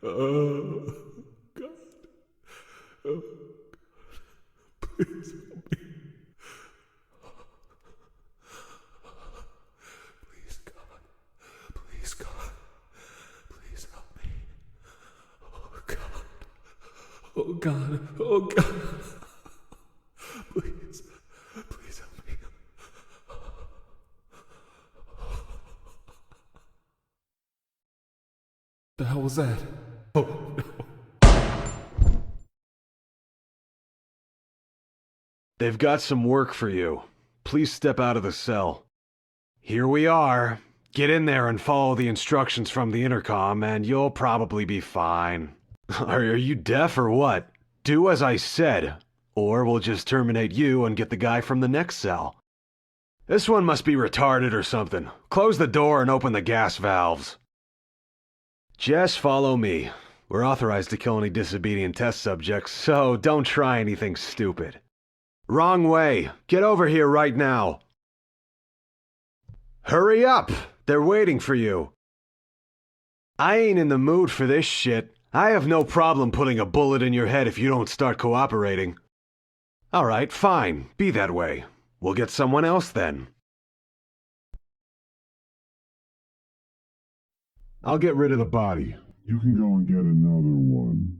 Oh, God. Oh, please help me. Please, God. Please, God. Please help me. Oh, God. Oh, God. Oh, God. Please. Please help me. The hell was that? Oh, no. They've got some work for you. Please step out of the cell. Here we are. Get in there and follow the instructions from the intercom, and you'll probably be fine. Are you deaf or what? Do as I said, or we'll just terminate you and get the guy from the next cell. This one must be retarded or something. Close the door and open the gas valves. Just follow me. We're authorized to kill any disobedient test subjects, so don't try anything stupid. Wrong way. Get over here right now. Hurry up! They're waiting for you. I ain't in the mood for this shit. I have no problem putting a bullet in your head if you don't start cooperating. Alright, fine. Be that way. We'll get someone else then. I'll get rid of the body. You can go and get another one.